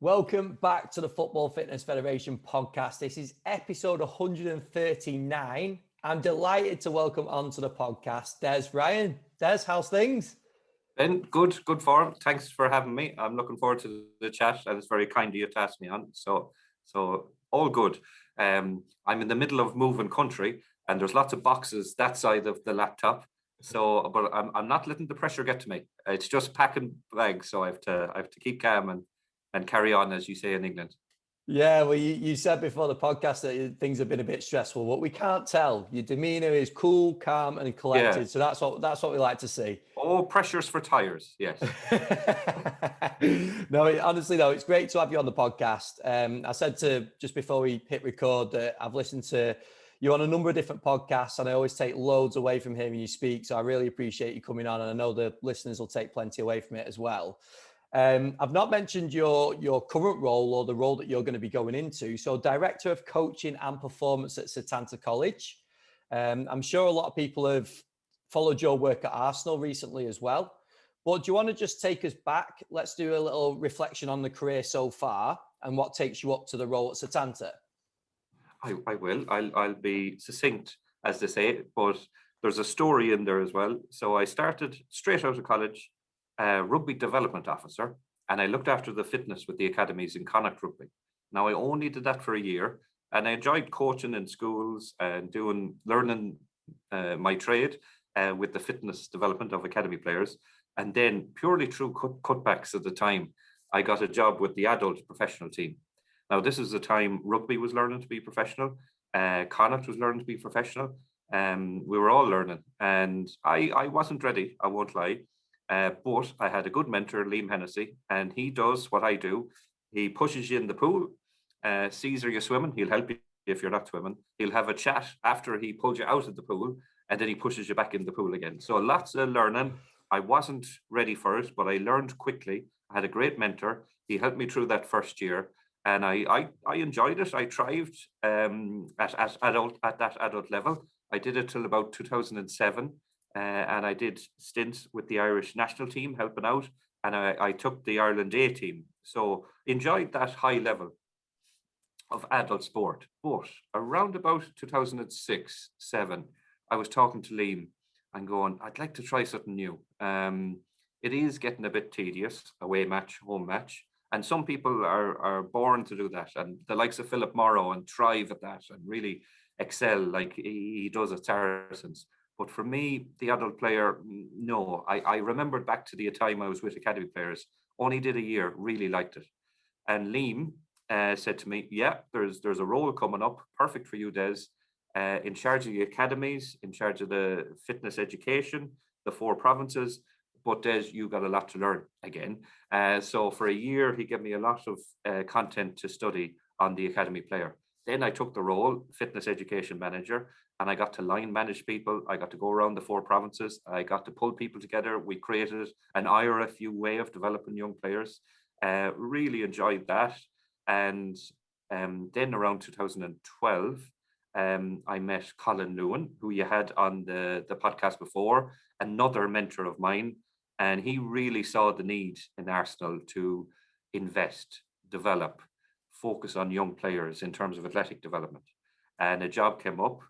Welcome back to the Football Fitness Federation podcast. This is episode 139. I'm delighted to welcome onto the podcast Des Ryan. Des, how's things? Ben, good form. Thanks for having me. I'm looking forward to the chat, and it's very kind of you to ask me on. So all good. I'm in the middle of moving country, and there's lots of boxes that side of the laptop. So, but I'm not letting the pressure get to me. It's just packing bags, so I have to keep calm and carry on, as you say in England. Yeah, well, you said before the podcast that things have been a bit stressful. What we can't tell, your demeanour is cool, calm, and collected. Yeah. So that's what we like to see. Oh, pressures for tires. Yes. No, honestly, though, it's great to have you on the podcast. I said just before we hit record that I've listened to you on a number of different podcasts, and I always take loads away from hearing you speak. So I really appreciate you coming on, and I know the listeners will take plenty away from it as well. I've not mentioned your current role or the role that you're going to be going into. So, Director of Coaching and Performance at Setanta College. I'm sure a lot of people have followed your work at Arsenal recently as well. But do you want to just take us back? Let's do a little reflection on the career so far and what takes you up to the role at Setanta. I will. I'll be succinct, as they say, but there's a story in there as well. So I started straight out of college, rugby development officer, and I looked after the fitness with the academies in Connacht Rugby. Now, I only did that for a year, and I enjoyed coaching in schools and learning my trade with the fitness development of academy players. And then purely through cutbacks at the time, I got a job with the adult professional team. Now, this is the time rugby was learning to be professional. Connacht was learning to be professional. We were all learning, and I wasn't ready, I won't lie. But I had a good mentor, Liam Hennessy, and he does what I do. He pushes you in the pool, sees are you swimming, he'll help you if you're not swimming. He'll have a chat after he pulls you out of the pool, and then he pushes you back in the pool again. So lots of learning. I wasn't ready for it, but I learned quickly. I had a great mentor. He helped me through that first year, and I enjoyed it. I thrived at that adult level. I did it till about 2007. And I did stints with the Irish national team helping out, and I took the Ireland A team. So enjoyed that high level of adult sport. But around about 2006-07, I was talking to Liam and going, I'd like to try something new. It is getting a bit tedious, away match, home match. And some people are born to do that. And the likes of Philip Morrow and thrive at that and really excel like he does at Saracens. But for me, the adult player, no. I remembered back to the time I was with academy players, only did a year, really liked it. And Liam said to me, yeah, there's a role coming up, perfect for you, Des, in charge of the academies, in charge of the fitness education, the 4 provinces. But Des, you got a lot to learn again. So for a year, he gave me a lot of content to study on the academy player. Then I took the role, fitness education manager, and I got to line manage people. I got to go around the 4 provinces. I got to pull people together. We created an IRFU way of developing young players. Really enjoyed that. And then around 2012, I met Colin Lewin, who you had on the podcast before, another mentor of mine. And he really saw the need in Arsenal to invest, develop, focus on young players in terms of athletic development. And a job came up.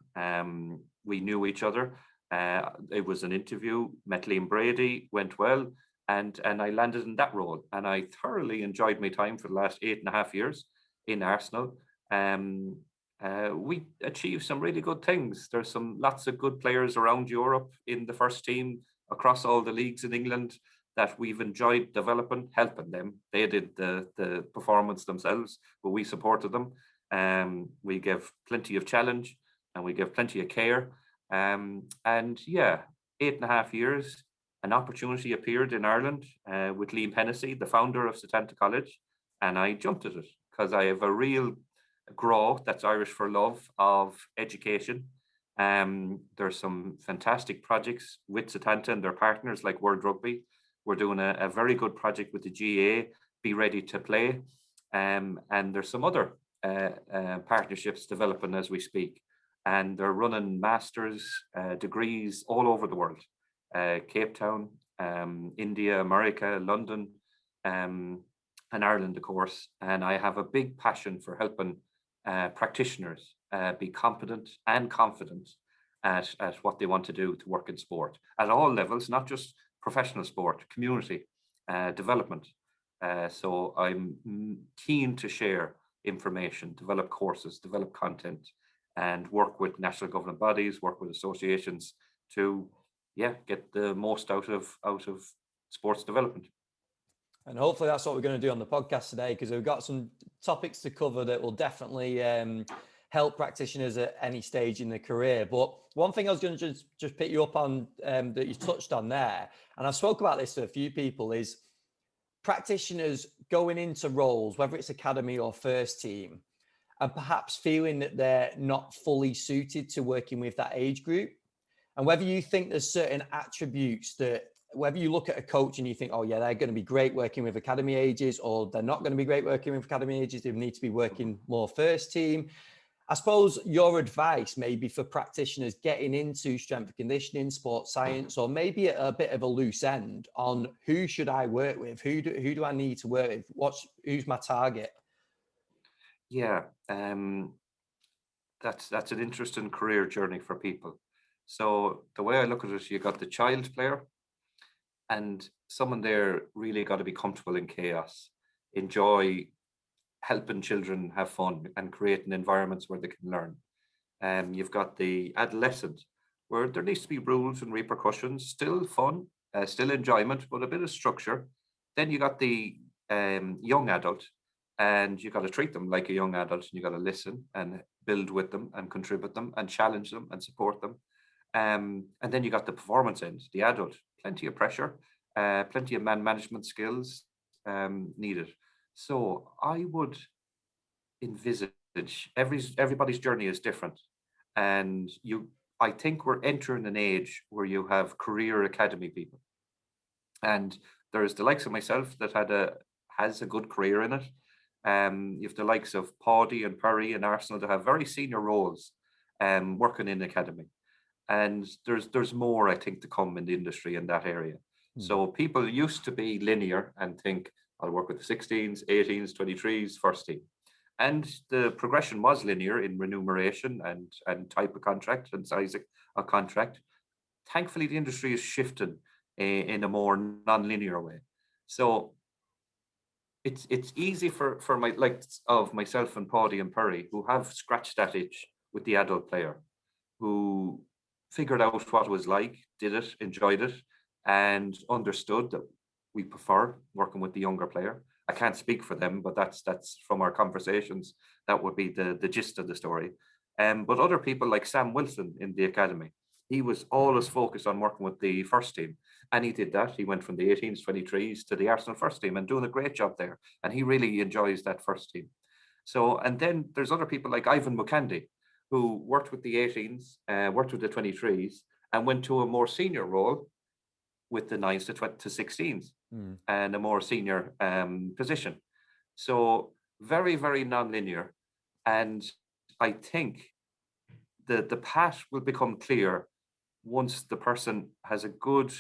We knew each other. It was an interview, met Liam Brady, went well, and I landed in that role. And I thoroughly enjoyed my time for the last 8.5 years in Arsenal. We achieved some really good things. There's lots of good players around Europe in the first team, across all the leagues in England, that we've enjoyed developing, helping them. They did the performance themselves, but we supported them. We gave plenty of challenge and we gave plenty of care. And yeah, 8.5 years, an opportunity appeared in Ireland with Liam Hennessy, the founder of Setanta College, and I jumped at it because I have a real grow, that's Irish for love, of education. There's some fantastic projects with Setanta and their partners like World Rugby. We're doing a very good project with the GA, Be Ready to Play. And there's some other partnerships developing as we speak. And they're running masters degrees all over the world. Cape Town, India, America, London. and Ireland, of course. And I have a big passion for helping practitioners be competent and confident at what they want to do to work in sport at all levels, not just professional sport, community development. So I'm keen to share information, develop courses, develop content, and work with national government bodies, work with associations to, get the most out of sports development. And hopefully that's what we're going to do on the podcast today, because we've got some topics to cover that will definitely help practitioners at any stage in their career. But one thing I was going to just pick you up on that you touched on there, and I've spoke about this to a few people, is practitioners going into roles, whether it's academy or first team, and perhaps feeling that they're not fully suited to working with that age group. And whether you think there's certain attributes that, whether you look at a coach and you think, oh yeah, they're going to be great working with academy ages, or they're not going to be great working with academy ages, they need to be working more first team. I suppose your advice maybe for practitioners getting into strength and conditioning, sports science, or maybe a bit of a loose end on who should I work with? Who do I need to work with? Who's my target? Yeah, that's an interesting career journey for people. So the way I look at it, you got the child player, and someone there really got to be comfortable in chaos, enjoy helping children have fun and creating environments where they can learn. You've got the adolescent, where there needs to be rules and repercussions, still fun, still enjoyment, but a bit of structure. Then you got the young adult, and you got to treat them like a young adult, and you got to listen and build with them and contribute them and challenge them and support them. And then you got the performance end, the adult, plenty of pressure, plenty of man management skills needed. So I would envisage everybody's journey is different, and I think we're entering an age where you have career academy people, and there's the likes of myself that has a good career in it. You have the likes of Paddy and Perry and Arsenal that have very senior roles, working in academy, and there's more I think to come in the industry in that area. So people used to be linear and think I'll work with the 16s, 18s, 23s, first team. And the progression was linear in remuneration and type of contract and size of contract. Thankfully, the industry is shifting in a more non-linear way. So it's easy for my likes of myself and Paddy and Perry, who have scratched that itch with the adult player, who figured out what it was like, did it, enjoyed it, and understood that we prefer working with the younger player. I can't speak for them, but that's from our conversations. That would be the gist of the story. But other people like Sam Wilson in the academy, he was always focused on working with the first team, and he did that. He went from the 18s, 23s to the Arsenal first team and doing a great job there. And he really enjoys that first team. So, and then there's other people like Ivan Mukandi, who worked with the 18s, worked with the 23s, and went to a more senior role with the 9s to 16s and a more senior position. So very, very non-linear. And I think the path will become clear once the person has a good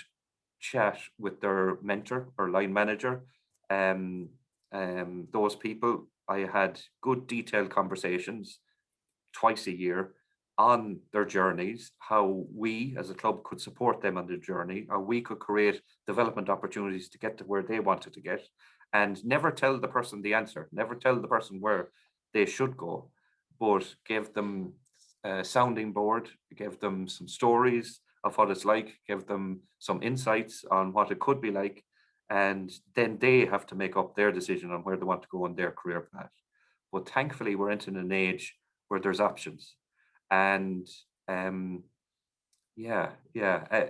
chat with their mentor or line manager. Those people, I had good detailed conversations twice a year on their journeys, how we as a club could support them on their journey, or we could create development opportunities to get to where they wanted to get, and never tell the person the answer, never tell the person where they should go, but give them a sounding board, give them some stories of what it's like, give them some insights on what it could be like, and then they have to make up their decision on where they want to go on their career path. But thankfully, we're entering an age where there's options. And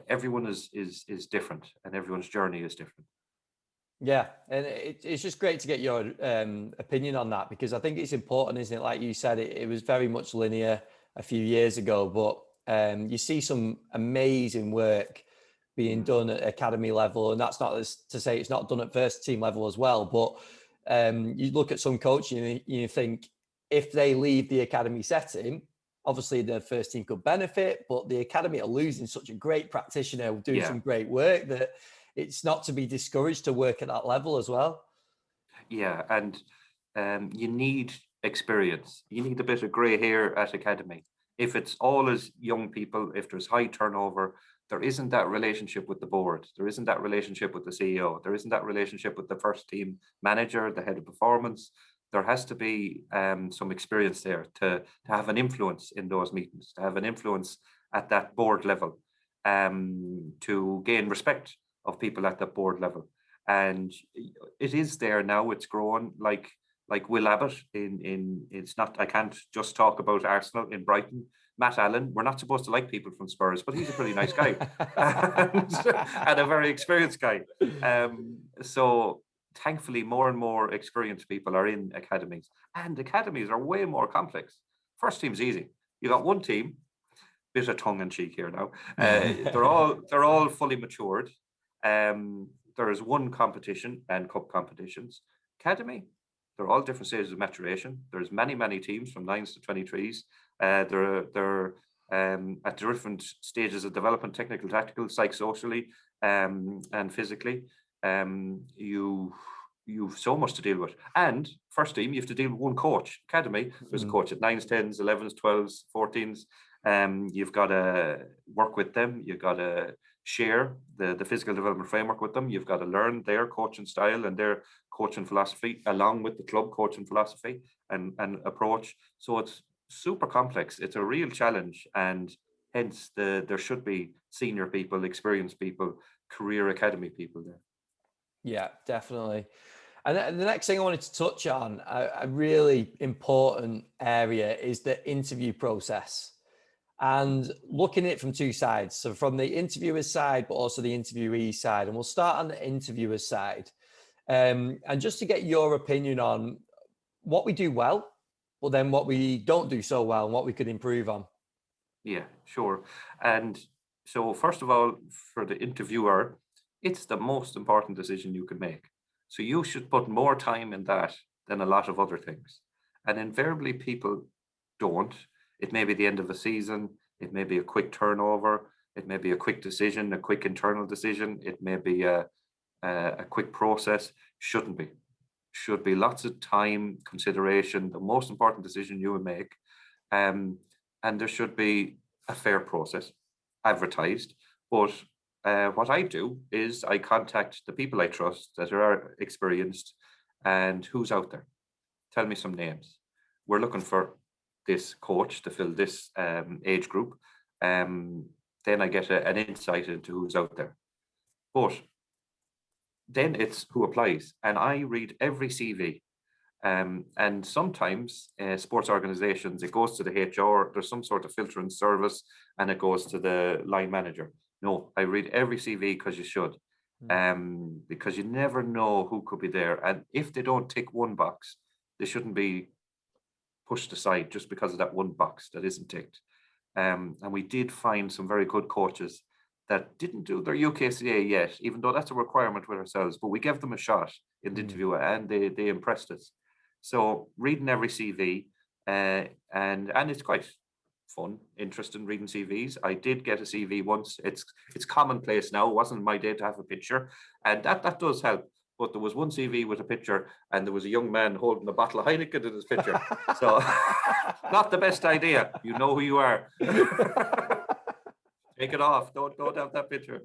everyone is different, and everyone's journey is different. Yeah, and it's just great to get your opinion on that, because I think it's important, isn't it? Like you said, it was very much linear a few years ago, but you see some amazing work being done at academy level, and that's not to say it's not done at first team level as well. But you look at some coaching and you think, if they leave the academy setting, obviously the first team could benefit, but the academy are losing such a great practitioner doing some great work that it's not to be discouraged to work at that level as well. Yeah, and you need experience. You need a bit of grey hair at academy. If it's all as young people, if there's high turnover, there isn't that relationship with the board. There isn't that relationship with the CEO. There isn't that relationship with the first team manager, the head of performance. There has to be some experience there to have an influence in those meetings, to have an influence at that board level, to gain respect of people at that board level. And it is there now. It's grown like Will Abbott in it's not, I can't just talk about Arsenal in Brighton. Matt Allen, we're not supposed to like people from Spurs, but he's a pretty nice guy and a very experienced guy. So thankfully, more and more experienced people are in academies, and academies are way more complex. First team's easy. You got one team, bit of tongue in cheek here now. They're all fully matured. There is one competition and cup competitions. Academy, they're all different stages of maturation. There's many teams from 9s to 23s. They're at different stages of development, technical, tactical, psychosocially, and physically. You've so much to deal with. And first team, you have to deal with one coach. Academy, there's a coach at 9s, 10s, 11s, 12s, 14s. You've got to work with them. You've got to share the physical development framework with them. You've got to learn their coaching style and their coaching philosophy along with the club coaching philosophy and approach. So it's super complex. It's a real challenge, and hence there should be senior people, experienced people, career academy people there. Yeah, definitely. And the next thing I wanted to touch on, a really important area, is the interview process. And looking at it from two sides. So from the interviewer's side, but also the interviewee side. And we'll start on the interviewer's side. And just to get your opinion on what we do well, but then what we don't do so well and what we could improve on. Yeah, sure. And so first of all, for the interviewer, it's the most important decision you can make. So you should put more time in that than a lot of other things. And invariably people don't. It may be the end of a season. It may be a quick turnover. It may be a quick decision, a quick internal decision. It may be a quick process. Shouldn't be. Should be lots of time, consideration, the most important decision you would make. And there should be a fair process, advertised. But what I do is I contact the people I trust that are experienced and who's out there. Tell me some names. We're looking for this coach to fill this age group. Then I get an insight into who's out there. But then it's who applies. And I read every CV. And sometimes sports organizations, it goes to the HR, there's some sort of filtering service, and it goes to the line manager. No, I read every CV because you should. Because you never know who could be there. And if they don't tick one box, they shouldn't be pushed aside just because of that one box that isn't ticked. And we did find some very good coaches that didn't do their UKCA yet, even though that's a requirement with ourselves, but we gave them a shot in the interview and they impressed us. So reading every CV, and it's quite fun, interesting reading CVs. I did get a CV once. It's commonplace now. It wasn't my day to have a picture, and that does help. But there was one CV with a picture, and there was a young man holding a bottle of Heineken in his picture. So not the best idea. You know who you are. Take it off. Don't have that picture.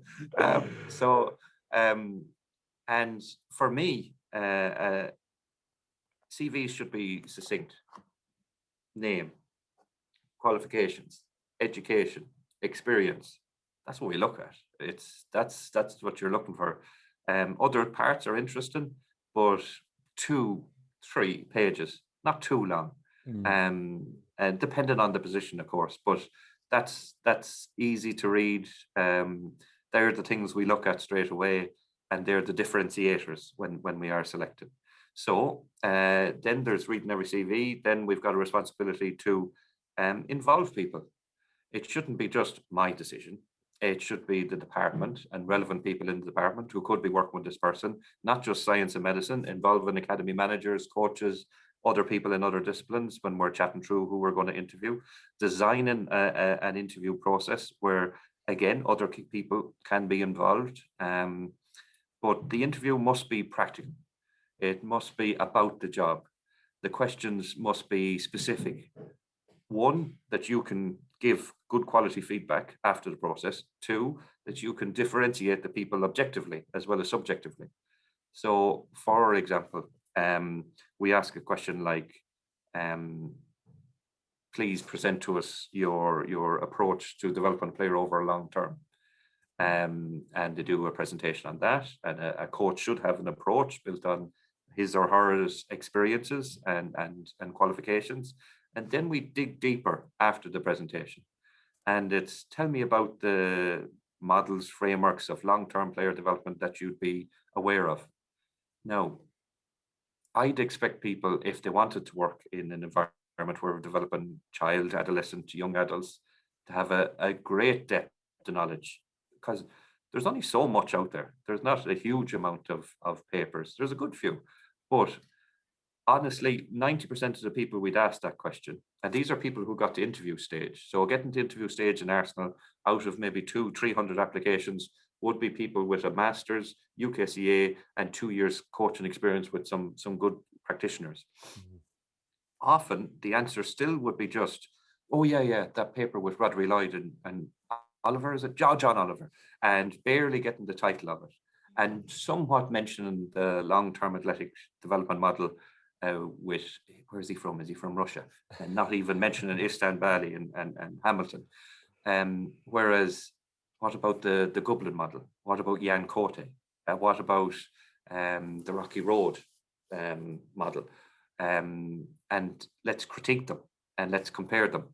And for me, CVs should be succinct. Name, qualifications, education, experience. That's what we look at. That's what you're looking for. Other parts are interesting, but 2-3 pages, not too long. And depending on the position, of course, but that's easy to read. They're the things we look at straight away, and they're the differentiators when we are selected. So then there's reading every CV. Then we've got a responsibility to involve people. It shouldn't be just my decision. It should be the department and relevant people in the department who could be working with this person, not just science and medicine, involving academy managers, coaches, other people in other disciplines when we're chatting through who we're going to interview, designing an interview process where, again, other people can be involved. But the interview must be practical. It must be about the job. The questions must be specific. One, that you can give good quality feedback after the process. Two, that you can differentiate the people objectively as well as subjectively. So, for example, we ask a question like, please present to us your approach to developing a player over a long term. And they do a presentation on that. And a coach should have an approach built on his or her experiences and qualifications. And then we dig deeper after the presentation. And it's tell me about the models, frameworks of long-term player development that you'd be aware of. Now, I'd expect people, if they wanted to work in an environment where we're developing child, adolescent, young adults, to have a great depth of knowledge, because there's only so much out there. There's not a huge amount of papers. There's a good few, but honestly, 90% of the people we'd ask that question, and these are people who got to interview stage. So getting to interview stage in Arsenal, out of maybe 200-300 applications, would be people with a master's, UKCA, and 2 years coaching experience with some good practitioners. Mm-hmm. Often the answer still would be just, oh yeah, that paper with Rodri Lloyd and Oliver, is it John Oliver, and barely getting the title of it, and somewhat mentioning the long-term athletic development model with, where is he from? Is he from Russia? And not even mentioning Istan Bali and Hamilton. Whereas, what about the Gublin model? What about Jan Korte? What about the Rocky Road model? And let's critique them, and let's compare them,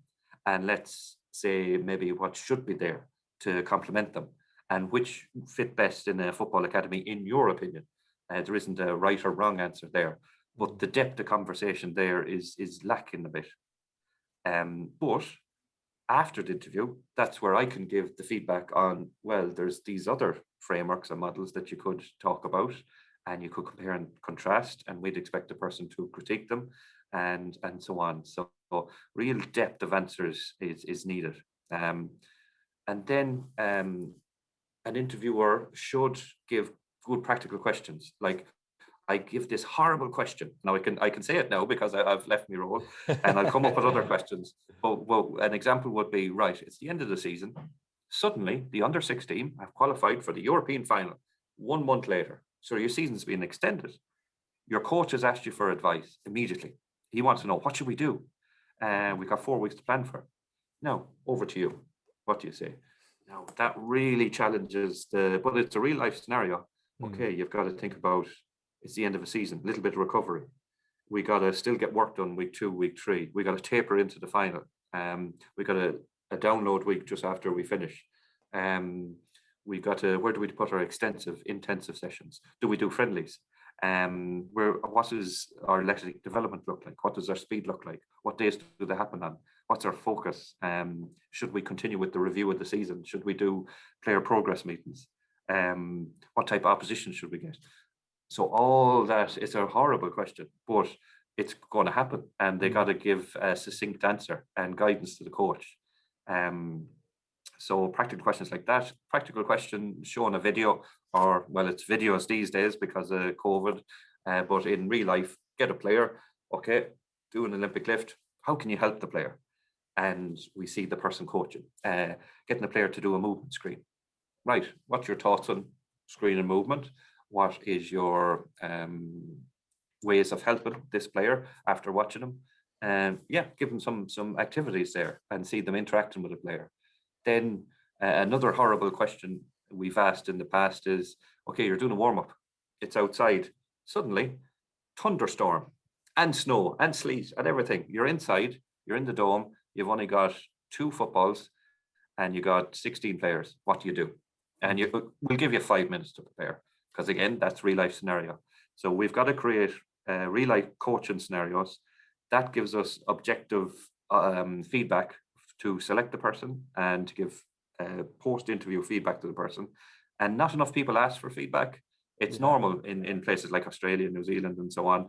and let's say maybe what should be there to complement them, and which fit best in a football academy, in your opinion. There isn't a right or wrong answer there, but the depth of conversation there is lacking a bit. But after the interview, that's where I can give the feedback on, well, there's these other frameworks and models that you could talk about, and you could compare and contrast, and we'd expect the person to critique them, and so on. So real depth of answers is needed. And then an interviewer should give good practical questions. Like, I give this horrible question. Now I can say it now because I've left my role, and I'll come up with other questions. But an example would be, right, it's the end of the season. Suddenly, the under-6 team have qualified for the European final 1 month later. So your season's been extended. Your coach has asked you for advice immediately. He wants to know, what should we do? We've got 4 weeks to plan for. Now, over to you. What do you say? Now, that really challenges but it's a real life scenario. Okay, you've got to think about, it's the end of a season, a little bit of recovery. We got to still get work done week 2, week 3. We got to taper into the final. We got a download week just after we finish. We got to, where do we put our intensive sessions? Do we do friendlies? What does our athletic development look like? What does our speed look like? What days do they happen on? What's our focus? Should we continue with the review of the season? Should we do player progress meetings? What type of opposition should we get? So all that, it's a horrible question, but it's going to happen, and they got to give a succinct answer and guidance to the coach. So practical questions like that. Practical question showing a video, or, well, it's videos these days because of COVID, but in real life, get a player, okay, do an Olympic lift. How can you help the player? And we see the person coaching, getting the player to do a movement screen. Right, what's your thoughts on screen and movement? What is your ways of helping this player after watching them? And give them some activities there and see them interacting with the player. Then another horrible question we've asked in the past is, okay, you're doing a warm-up. It's outside. Suddenly, thunderstorm and snow and sleet and everything. You're inside, you're in the dome, you've only got 2 footballs and you got 16 players. What do you do? And we'll give you 5 minutes to prepare, because again, that's real life scenario. So we've got to create real life coaching scenarios that gives us objective feedback to select the person and to give post-interview feedback to the person. And not enough people ask for feedback. It's normal in places like Australia, New Zealand, and so on.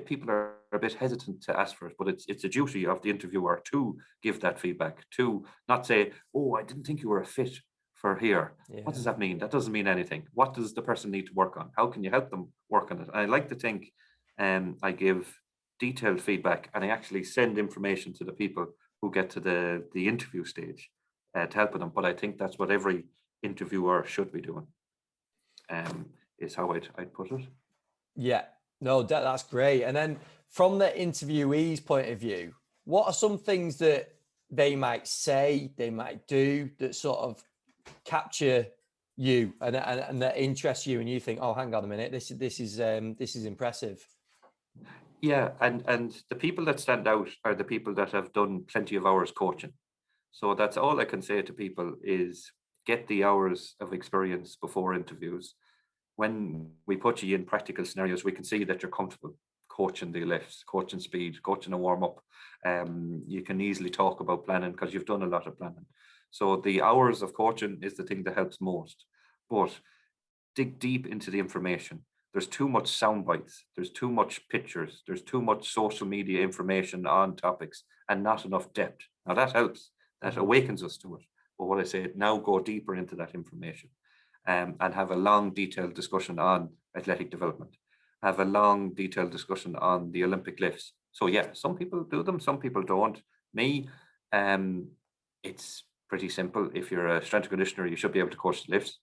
People are a bit hesitant to ask for it, but it's a duty of the interviewer to give that feedback, to not say, oh, I didn't think you were a fit for here. Yeah. What does that mean? That doesn't mean anything. What does the person need to work on? How can you help them work on it? And I like to think I give detailed feedback, and I actually send information to the people who get to the interview stage to help them. But I think that's what every interviewer should be doing, is how I'd put it. Yeah, no, that's great. And then from the interviewee's point of view, what are some things that they might say, they might do that sort of capture you and that interest you, and you think, oh, hang on a minute, this is impressive. Yeah, and the people that stand out are the people that have done plenty of hours coaching. So that's all I can say to people is get the hours of experience before interviews. When we put you in practical scenarios, we can see that you're comfortable coaching the lifts, coaching speed, coaching a warm up. You can easily talk about planning because you've done a lot of planning. So the hours of coaching is the thing that helps most. But dig deep into the information. There's too much sound bites. There's too much pictures. There's too much social media information on topics and not enough depth. Now that helps. That awakens us to it. But what I say, now go deeper into that information and have a long, detailed discussion on athletic development. Have a long, detailed discussion on the Olympic lifts. So yeah, some people do them, some people don't. Me, it's pretty simple. If you're a strength conditioner, you should be able to coach the lifts.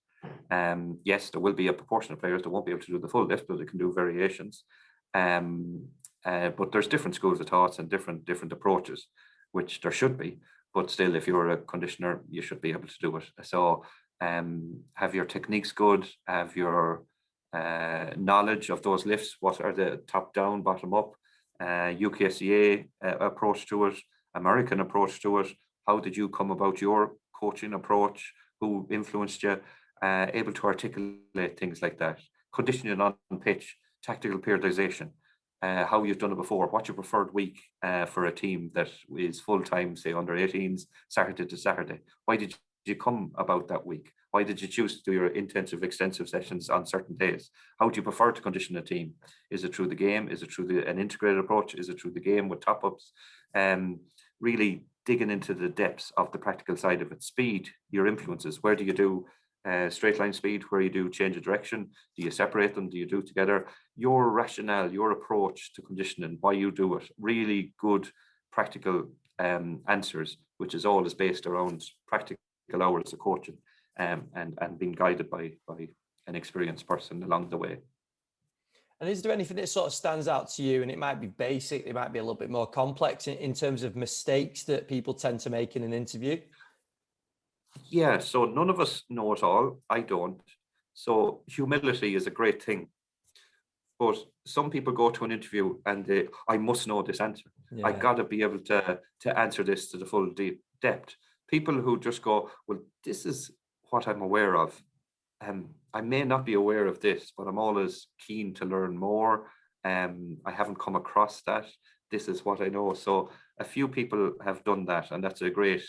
Yes, there will be a proportion of players that won't be able to do the full lift, but they can do variations. But there's different schools of thoughts and different approaches, which there should be. But still, if you're a conditioner, you should be able to do it. So have your techniques good, have your knowledge of those lifts. What are the top down, bottom up, UKSCA approach to it, American approach to it? How did you come about your coaching approach? Who influenced you? Able to articulate things like that. Conditioning on pitch, tactical periodization, how you've done it before, what's your preferred week for a team that is full-time, say under 18s, Saturday to Saturday. Why did you come about that week? Why did you choose to do your intensive, extensive sessions on certain days? How do you prefer to condition a team? Is it through the game? Is it through an integrated approach? Is it through the game with top-ups? Really digging into the depths of the practical side of it. Speed, your influences. Where do you do straight line speed, where you do change of direction? Do you separate them? Do you do it together? Your rationale, your approach to conditioning, why you do it. Really good practical answers, which is always based around practical hours of coaching and being guided by an experienced person along the way. And is there anything that sort of stands out to you? And it might be basic, it might be a little bit more complex in terms of mistakes that people tend to make in an interview? Yeah, so none of us know it all. I don't. So humility is a great thing. But some people go to an interview and I must know this answer. Yeah. I got to be able to answer this to the full depth. People who just go, well, this is what I'm aware of. I may not be aware of this, but I'm always keen to learn more. I haven't come across that. This is what I know. So a few people have done that, and that's a great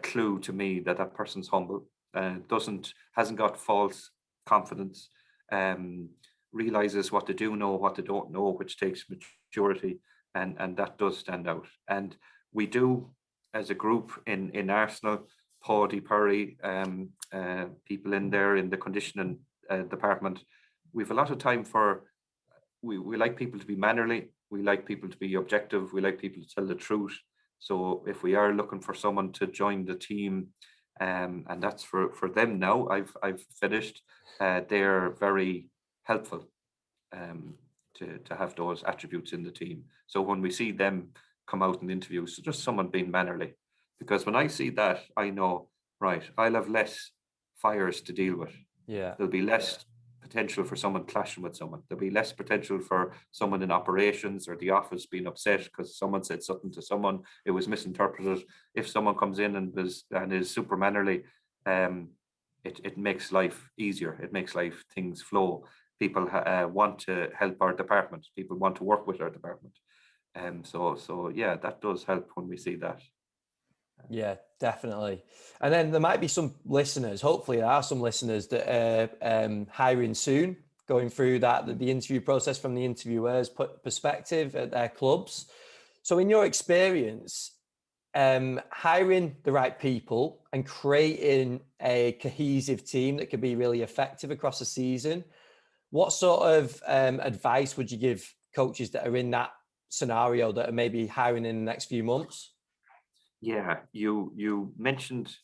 clue to me that person's humble, hasn't got false confidence, realizes what they do know, what they don't know, which takes maturity, and that does stand out. And we do, as a group in Arsenal, Paddy Perry, people in there in the conditioning department, we've a lot of time for, we like people to be mannerly, we like people to be objective, we like people to tell the truth. So if we are looking for someone to join the team, and that's for them now, I've finished, they're very helpful to have those attributes in the team. So when we see them come out in interviews, so just someone being mannerly, because when I see that, I know, right, I'll have less fires to deal with. Yeah. There'll be less potential for someone clashing with someone. There'll be less potential for someone in operations or the office being upset because someone said something to someone, it was misinterpreted. If someone comes in and is super mannerly, it makes life easier. It makes things flow. People want to help our department. People want to work with our department. So yeah, that does help when we see that. Yeah, definitely. And then there might be some listeners, hopefully there are some listeners that are hiring soon, going through the interview process from the interviewer's perspective at their clubs. So in your experience, hiring the right people and creating a cohesive team that could be really effective across the season. What sort of advice would you give coaches that are in that scenario that are maybe hiring in the next few months? Yeah, you mentioned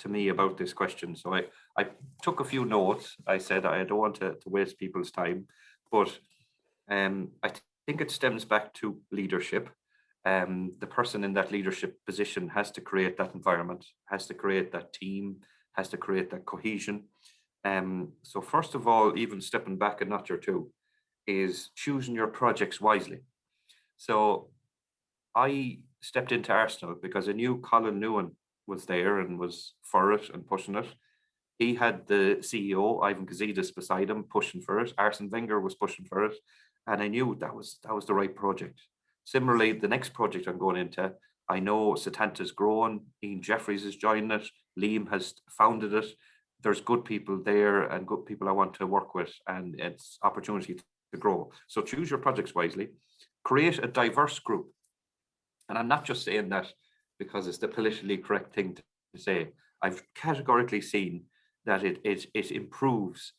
to me about this question, so I took a few notes. I said I don't want to waste people's time, but think it stems back to leadership. The person in that leadership position has to create that environment, has to create that team, has to create that cohesion. So first of all, even stepping back a notch or two, is choosing your projects wisely. So I stepped into Arsenal because I knew Colin Newan was there and was for it and pushing it. He had the CEO, Ivan Gazidis, beside him pushing for it. Arsene Wenger was pushing for it. And I knew that was the right project. Similarly, the next project I'm going into, I know Setanta's growing, Ian Jeffries is joining it, Liam has founded it. There's good people there and good people I want to work with, and it's opportunity to grow. So choose your projects wisely, create a diverse group. And I'm not just saying that because it's the politically correct thing to say. I've categorically seen that it improves.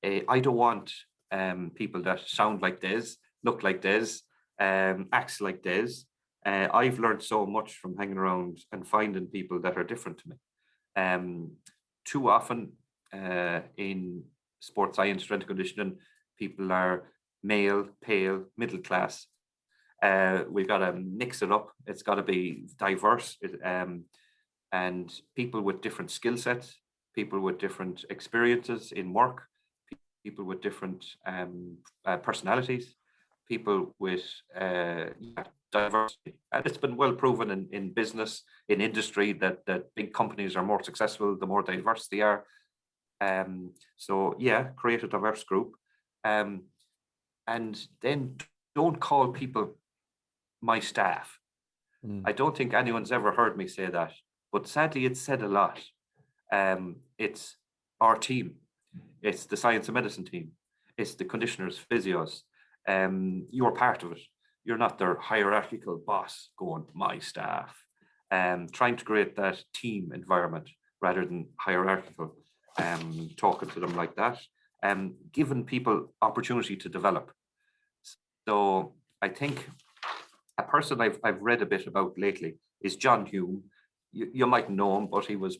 I don't want people that sound like Des, look like Des, acts like Des. I've learned so much from hanging around and finding people that are different to me. Too often in sports science, strength and conditioning, people are male, pale, middle class. We've got to mix it up. It's got to be diverse, and people with different skill sets, people with different experiences in work, people with different personalities, people with diversity. And it's been well proven in business, in industry, that big companies are more successful the more diverse they are. So yeah, create a diverse group, and then don't call people my staff. I don't think anyone's ever heard me say that, but sadly it's said a lot. It's our team. It's the science and medicine team. It's the conditioners, physios. You're part of it. You're not their hierarchical boss going, my staff. Trying to create that team environment rather than hierarchical, talking to them like that, giving people opportunity to develop. So I think a person I've read a bit about lately is John Hume. You might know him, but he was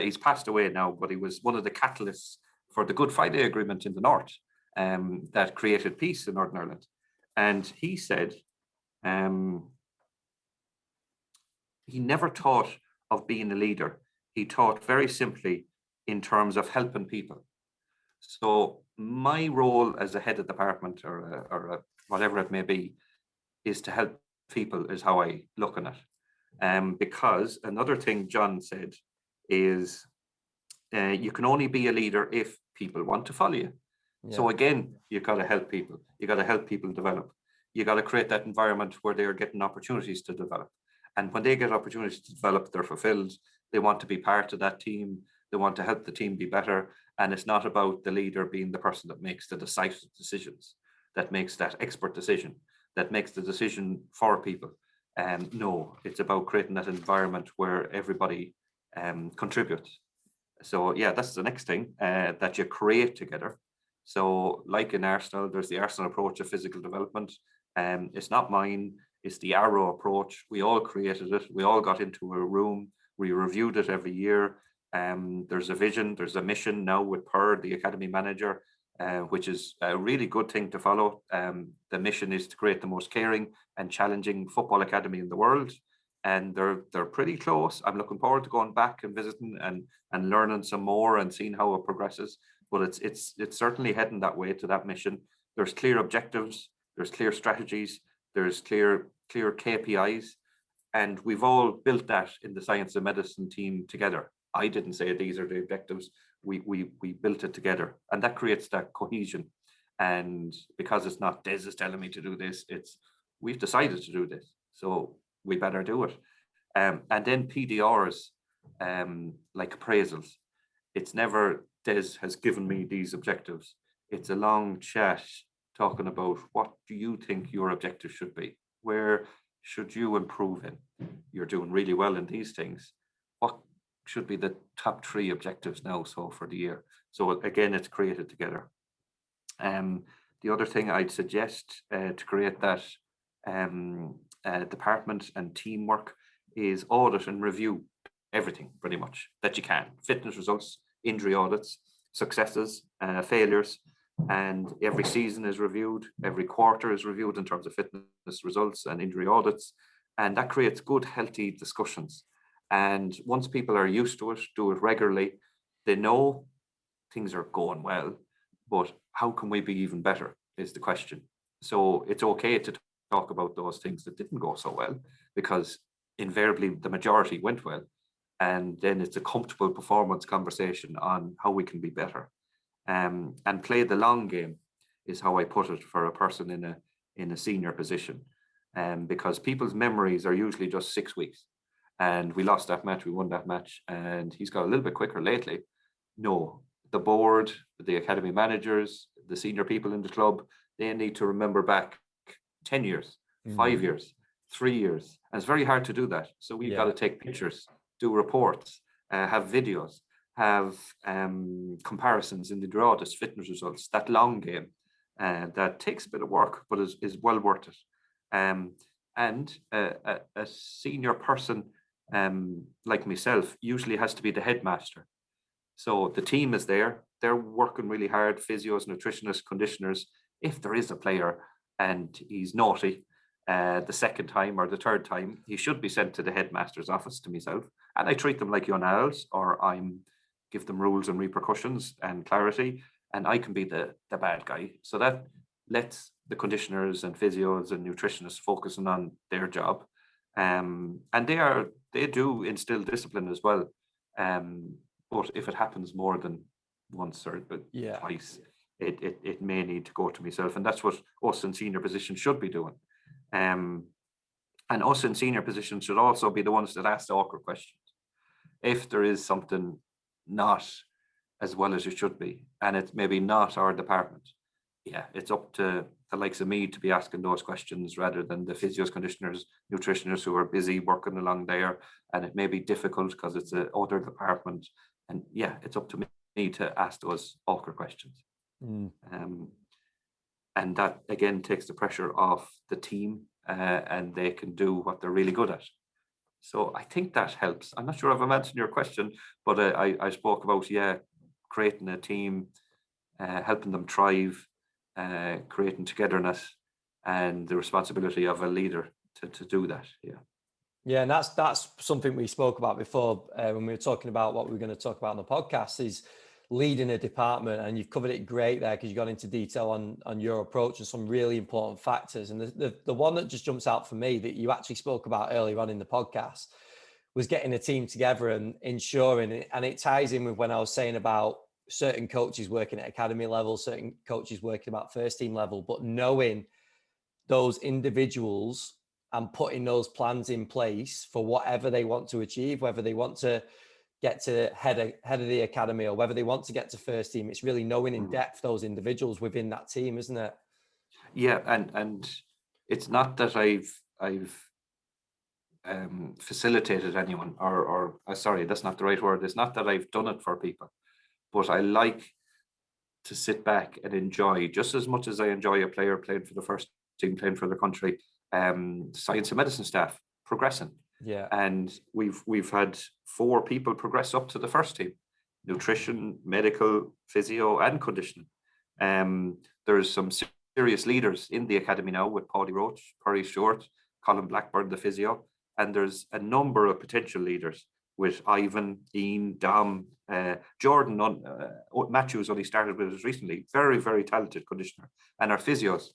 he's passed away now, but he was one of the catalysts for the Good Friday Agreement in the North, that created peace in Northern Ireland. And he said he never thought of being a leader. He thought very simply in terms of helping people. So my role as a head of department or whatever it may be is to help people, is how I look on it. Because another thing John said is you can only be a leader if people want to follow you. Yeah. So again, you've got to help people. You got to help people develop. You got to create that environment where they are getting opportunities to develop. And when they get opportunities to develop, they're fulfilled. They want to be part of that team. They want to help the team be better. And it's not about the leader being the person that makes the decisive decisions, that makes that expert decision, that makes the decision for people. No, it's about creating that environment where everybody contributes. So yeah, that's the next thing that you create together. So like in Arsenal, there's the Arsenal approach of physical development. It's not mine, it's the Arrow approach. We all created it. We all got into a room. We reviewed it every year. There's a vision, there's a mission now with Per, the academy manager, which is a really good thing to follow. The mission is to create the most caring and challenging football academy in the world. And they're pretty close. I'm looking forward to going back and visiting and learning some more and seeing how it progresses. But it's certainly heading that way, to that mission. There's clear objectives, there's clear strategies, there's clear KPIs. And we've all built that in the science and medicine team together. I didn't say these are the objectives. We built it together, and that creates that cohesion. And because it's not Des is telling me to do this, it's we've decided to do this, so we better do it. And then PDRs, like appraisals. It's never Des has given me these objectives. It's a long chat talking about what do you think your objective should be? Where should you improve in? You're doing really well in these things. What should be the top 3 objectives now, so for the year? So again, it's created together. The other thing I'd suggest to create that department and teamwork is audit and review everything pretty much that you can. Fitness results, injury audits, successes, failures, and every season is reviewed, every quarter is reviewed in terms of fitness results and injury audits, and that creates good, healthy discussions. And once people are used to it, do it regularly, they know things are going well, but how can we be even better is the question. So it's okay to talk about those things that didn't go so well, because invariably the majority went well. And then it's a comfortable performance conversation on how we can be better. And play the long game is how I put it for a person in a senior position. Because people's memories are usually just 6 weeks. And we lost that match, we won that match, and he's got a little bit quicker lately. No, the board, the academy managers, the senior people in the club, they need to remember back 10 years, 5 years, 3 years. And it's very hard to do that. So we've got to take pictures, do reports, have videos, have comparisons in the draws, fitness results, that long game. That takes a bit of work, but is well worth it. And a senior person like myself usually has to be the headmaster. So the team is there, they're working really hard, physios, nutritionists, conditioners. If there is a player and he's naughty the second time or the third time, he should be sent to the headmaster's office, to myself. And I treat them like young adults, or give them rules and repercussions and clarity, and I can be the bad guy. So that lets the conditioners and physios and nutritionists focusing on their job. And they do instill discipline as well. But if it happens more than once or twice, it may need to go to myself. And that's what us in senior positions should be doing. And us in senior positions should also be the ones that ask the awkward questions. If there is something not as well as it should be, and it's maybe not our department, it's up to the likes of me to be asking those questions rather than the physios, conditioners, nutritionists who are busy working along there. And it may be difficult because it's an other department. And it's up to me to ask those awkward questions. And that again takes the pressure off the team, and they can do what they're really good at. So I think that helps. I'm not sure if I'm answering your question, but I spoke about creating a team, helping them thrive, creating togetherness, and the responsibility of a leader to do that. Yeah, and that's something we spoke about before when we were talking about what we were going to talk about on the podcast, is leading a department. And you've covered it great there, because you got into detail on your approach and some really important factors. And the one that just jumps out for me that you actually spoke about earlier on in the podcast was getting a team together and ensuring, and it ties in with when I was saying about certain coaches working at academy level, certain coaches working about first team level, but knowing those individuals and putting those plans in place for whatever they want to achieve, whether they want to get to head of the academy or whether they want to get to first team. It's really knowing in depth those individuals within that team, isn't it? Yeah, and it's not that I've facilitated anyone, or sorry, that's not the right word. It's not that I've done it for people, but I like to sit back and enjoy, just as much as I enjoy a player playing for the first team, playing for the country, science and medicine staff progressing. Yeah. And we've had 4 people progress up to the first team: nutrition, medical, physio, and conditioning. There's some serious leaders in the academy now with Paudie Roach, Perry Stewart, Colin Blackburn, the physio, and there's a number of potential leaders with Ivan, Ian, Dom, Jordan. Matthews only started with us recently. Very, very talented conditioner. And our physios,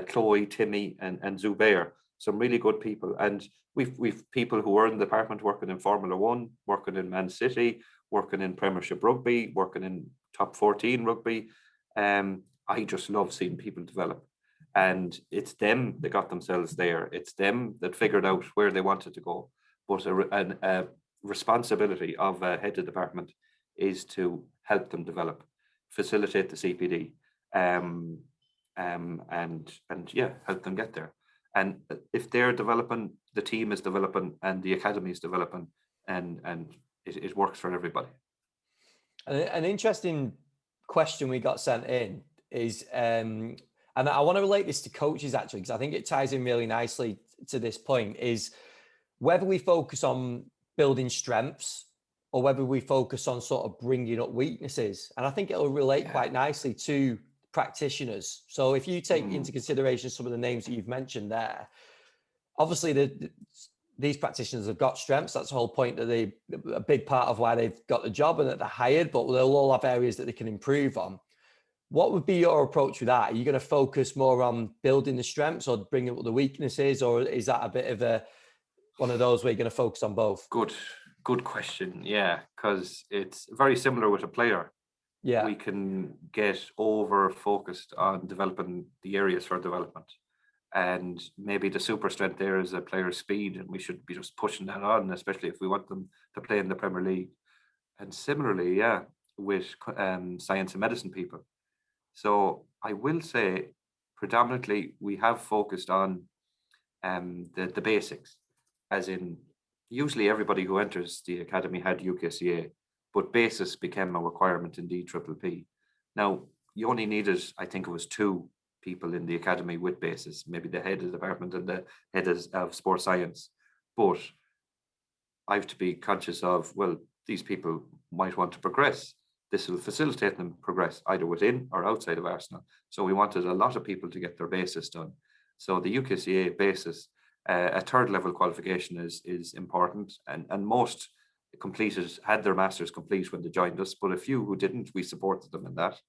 Chloe, Timmy, and Zubair, some really good people. And we've people who are in the department working in Formula One, working in Man City, working in Premiership Rugby, working in Top 14 Rugby. I just love seeing people develop. And it's them that got themselves there. It's them that figured out where they wanted to go. But a responsibility of a head of department is to help them develop, facilitate the CPD, and help them get there. And if they're developing, the team is developing, and the academy is developing, and it works for everybody. An interesting question we got sent in is, and I want to relate this to coaches actually, because I think it ties in really nicely to this point, is whether we focus on building strengths or whether we focus on sort of bringing up weaknesses. And I think it'll relate quite nicely to practitioners. So if you take into consideration some of the names that you've mentioned there, obviously these practitioners have got strengths. That's the whole point, that a big part of why they've got the job and that they're hired, but they'll all have areas that they can improve on. What would be your approach with that? Are you going to focus more on building the strengths or bringing up the weaknesses, or is that a bit of one of those where you're going to focus on both? Good question. Yeah, because it's very similar with a player. Yeah, we can get over focused on developing the areas for development, and maybe the super strength there is a player's speed, and we should be just pushing that on, especially if we want them to play in the Premier League. And similarly, with science and medicine people. So I will say predominantly we have focused on the basics, as in usually everybody who enters the academy had UKCA, but basis became a requirement in DPPP. Now, you only needed, I think it was 2 people in the academy with basis, maybe the head of the department and the head of sports science. But I have to be conscious of, well, these people might want to progress. This will facilitate them progress either within or outside of Arsenal. So we wanted a lot of people to get their basis done. So the UKCA basis, a 3rd level qualification is important, and most had their masters complete when they joined us, but a few who didn't, we supported them in that.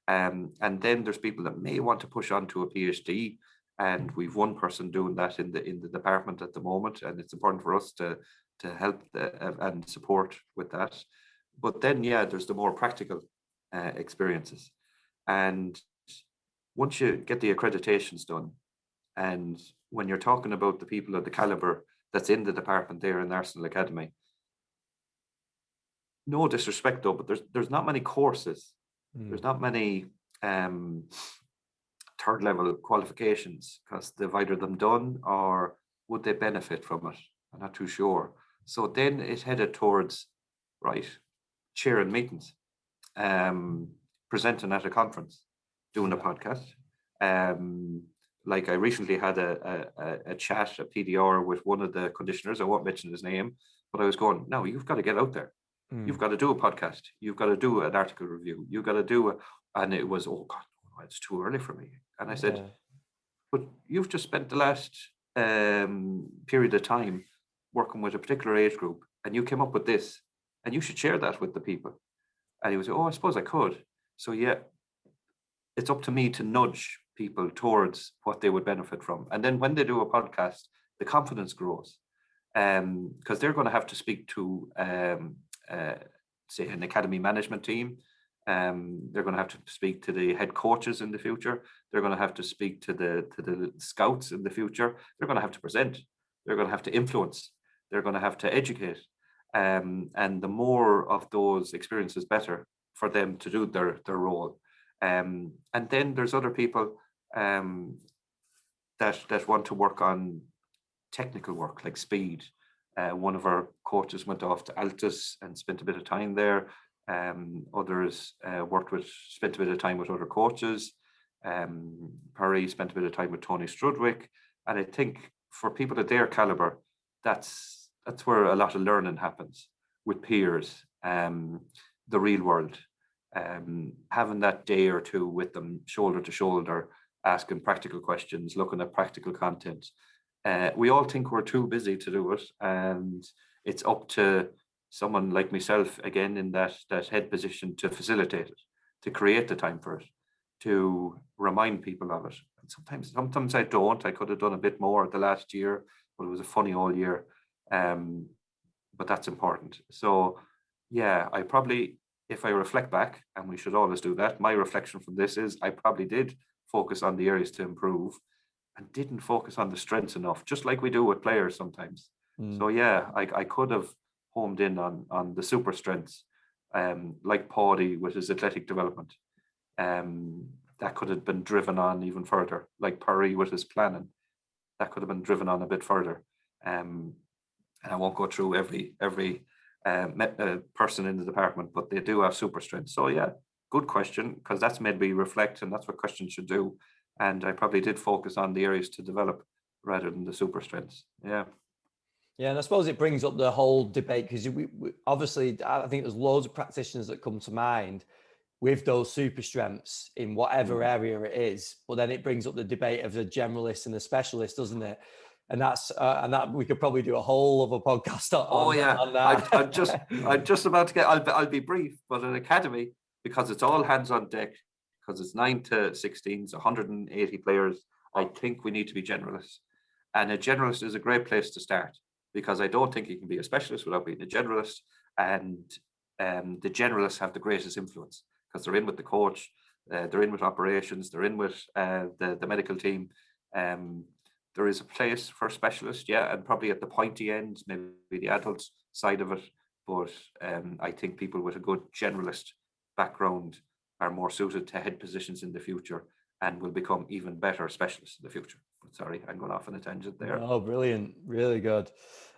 And then there's people that may want to push on to a PhD, and we've one person doing that in the department at the moment, and it's important for us to help and support with that. But then, there's the more practical experiences, and once you get the accreditations done, and when you're talking about the people of the caliber that's in the department there in the Arsenal Academy, no disrespect though, but there's not many courses. There's not many 3rd level qualifications, because they've either them done or would they benefit from it? I'm not too sure. So then it headed towards, right, chairing meetings, presenting at a conference, doing a podcast. Like I recently had a chat, a PDR with one of the conditioners. I won't mention his name, but I was going, no, you've got to get out there. You've got to do a podcast. You've got to do an article review. You've got to do and it was, oh God, it's too early for me. And I said, but you've just spent the last period of time working with a particular age group, and you came up with this, and you should share that with the people. And he was, oh, I suppose I could. So it's up to me to nudge people towards what they would benefit from. And then when they do a podcast, the confidence grows, because they're going to have to speak to say an academy management team. They're going to have to speak to the head coaches in the future. They're going to have to speak to the scouts in the future. They're going to have to present. They're going to have to influence. They're going to have to educate. And the more of those experiences, better for them to do their role. And then there's other people that want to work on technical work, like speed. One of our coaches went off to Altus and spent a bit of time there. Others spent a bit of time with other coaches. Parry spent a bit of time with Tony Strudwick. And I think for people of their caliber, that's where a lot of learning happens with peers, the real world. Having that day or two with them, shoulder to shoulder, asking practical questions, looking at practical content. We all think we're too busy to do it, and it's up to someone like myself, again, in that head position, to facilitate it, to create the time for it, to remind people of it. And sometimes I don't. I could have done a bit more the last year, but it was a funny all year. But that's important. So, I probably, if I reflect back, and we should always do that, my reflection from this is I probably did focus on the areas to improve and didn't focus on the strengths enough, just like we do with players sometimes. So I could have homed in on the super strengths, like Paddy with his athletic development. That could have been driven on even further, like Parry with his planning. that could have been driven on a bit further. And I won't go through every person in the department, but they do have super strength. So yeah, good question, because that's made me reflect, and that's what questions should do. And I probably did focus on the areas to develop rather than the super strengths. Yeah. Yeah, and I suppose it brings up the whole debate, because we obviously, I think there's loads of practitioners that come to mind with those super strengths in whatever area it is, but then it brings up the debate of the generalist and the specialist, doesn't it? And that we could probably do a whole other podcast on that. I'm just about to get. I'll be brief, but an academy, because it's all hands on deck, because it's 9 to 16s, 180 players. I think we need to be generalists, and a generalist is a great place to start, because I don't think you can be a specialist without being a generalist, and the generalists have the greatest influence because they're in with the coach, they're in with operations, they're in with the medical team. There is a place for specialists, yeah, and probably at the pointy end, maybe the adult side of it. But I think people with a good generalist background are more suited to head positions in the future and will become even better specialists in the future. Sorry, I'm going off on a tangent there. Oh, brilliant. Really good.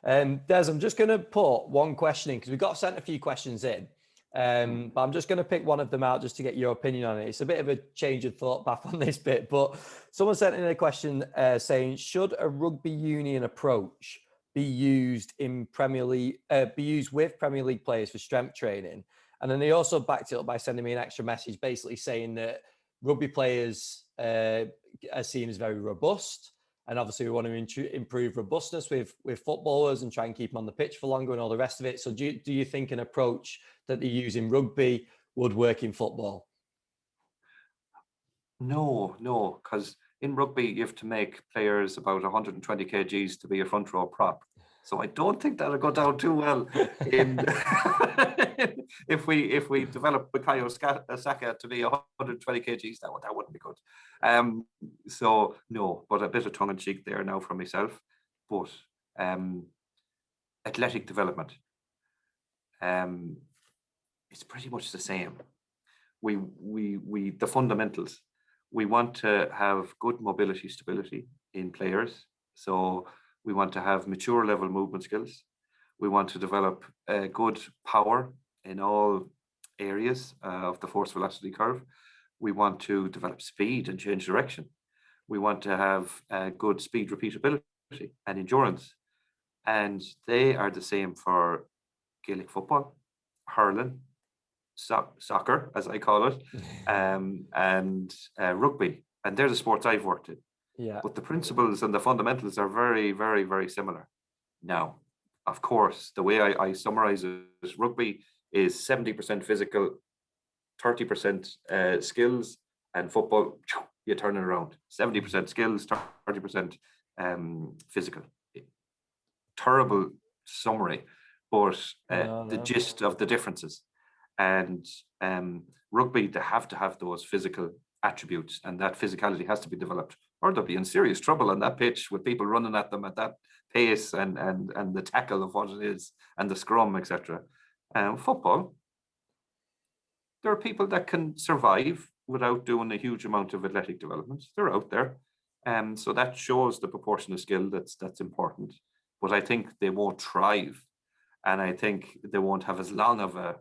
Des, I'm just going to put one question in, because we got sent a few questions in. But I'm just going to pick one of them out just to get your opinion on it. It's a bit of a change of thought path on this bit, but someone sent in a question saying, should a rugby union approach be used in Premier League, be used with Premier League players for strength training? And then they also backed it up by sending me an extra message, basically saying that rugby players are seen as very robust. And obviously we want to improve robustness with footballers and try and keep them on the pitch for longer and all the rest of it. So do you think an approach that they use in rugby would work in football? No, because in rugby you have to make players about 120 kgs to be a front row prop. So I don't think that'll go down too well in if we develop Bukayo Saka to be 120 kgs. That wouldn't be good. So no, but a bit of tongue in cheek there now from myself. But athletic development, it's pretty much the same. We the fundamentals. We want to have good mobility stability in players. So we want to have mature level movement skills. We want to develop good power in all areas of the force velocity curve. We want to develop speed and change direction. We want to have good speed repeatability and endurance. And they are the same for Gaelic football, hurling, soccer, as I call it, and rugby. And they're the sports I've worked in. Yeah. But the principles and the fundamentals are very, very, very similar. Now, of course, the way I summarize it is rugby is 70% physical, 30% skills, and football, you turn it around. 70% skills, 30% physical. Terrible summary, but the gist of the differences. And rugby, they have to have those physical attributes, and that physicality has to be developed, or they'll be in serious trouble on that pitch with people running at them at that pace and the tackle of what it is and the scrum, etc. Football, there are people that can survive without doing a huge amount of athletic development. They're out there. So that shows the proportion of skill that's important. But I think they won't thrive. And I think they won't have as long of a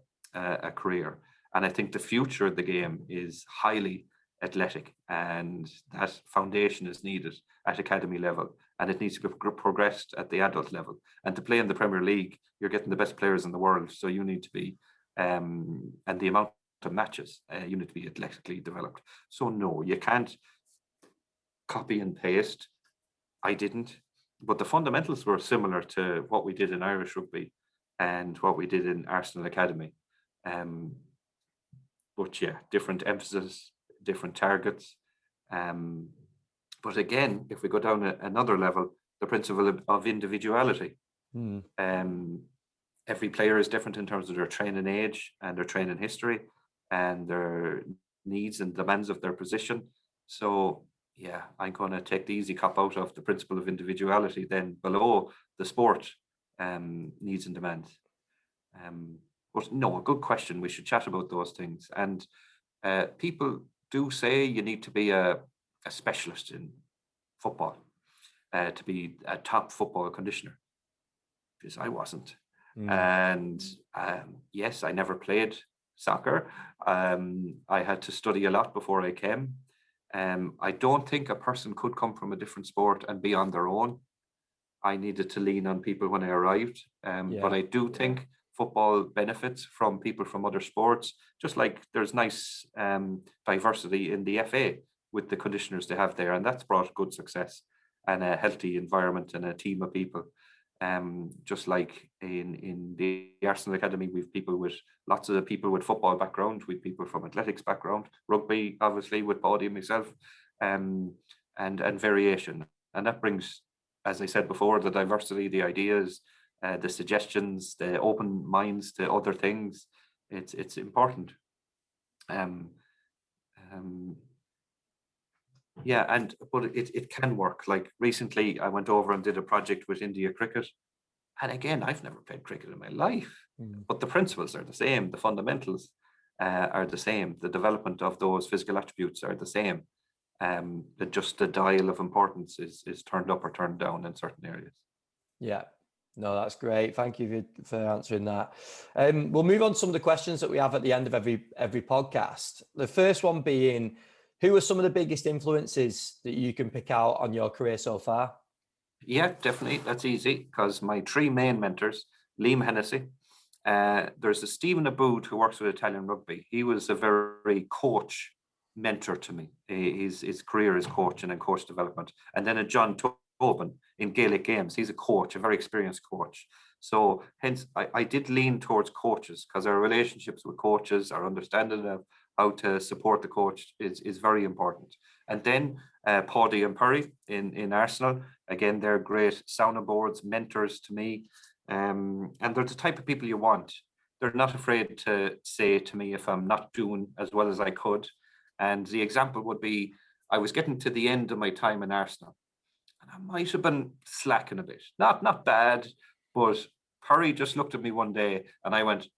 career. And I think the future of the game is highly athletic, and that foundation is needed at academy level, and it needs to be progressed at the adult level. And to play in the Premier League, you're getting the best players in the world, so you need to be, and the amount of matches, you need to be athletically developed. So no, you can't copy and paste. I didn't, but the fundamentals were similar to what we did in Irish rugby and what we did in Arsenal Academy. But yeah, different emphasis, different targets. But again, if we go down another level, the principle of individuality. Every player is different in terms of their training age and their training history and their needs and demands of their position. So yeah, I'm going to take the easy cop out of the principle of individuality then below the sport needs and demands. But no, a good question. We should chat about those things. And people do say you need to be a specialist in football. to be a top football conditioner, because I wasn't. Mm. And yes, I never played soccer. I had to study a lot before I came. I don't think a person could come from a different sport and be on their own. I needed to lean on people when I arrived. But I do think football benefits from people from other sports, just like there's nice diversity in the FA with the conditioners they have there. And that's brought good success and a healthy environment and a team of people. Just like in the Arsenal Academy, we've people with lots of the people with football background, with people from athletics background, rugby, obviously, with Bodie and myself, and variation. And that brings, as I said before, the diversity, the ideas, the suggestions, the open minds to other things. It's important. Yeah, but it can work. Like recently, I went over and did a project with India Cricket, and again, I've never played cricket in my life, but the principles are the same. The fundamentals are the same. The development of those physical attributes are the same. Just the dial of importance is turned up or turned down in certain areas. Yeah. No, that's great. Thank you for answering that. We'll move on to some of the questions that we have at the end of every podcast. The first one being, who are some of the biggest influences that you can pick out on your career so far? Yeah, definitely. That's easy, because my three main mentors, Liam Hennessy, there's a Stephen Aboud who works with Italian Rugby. He was a very coach mentor to me. His career is coaching and coach development. And then a John Tobin in Gaelic Games. He's a coach, a very experienced coach. So hence, I did lean towards coaches, because our relationships with coaches, our understanding of how to support the coach is very important. And then Paddy and Perry in Arsenal, again, they're great sounding boards, mentors to me. And they're the type of people you want. They're not afraid to say to me if I'm not doing as well as I could. And the example would be, I was getting to the end of my time in Arsenal, and I might have been slacking a bit. Not bad, but Perry just looked at me one day and I went,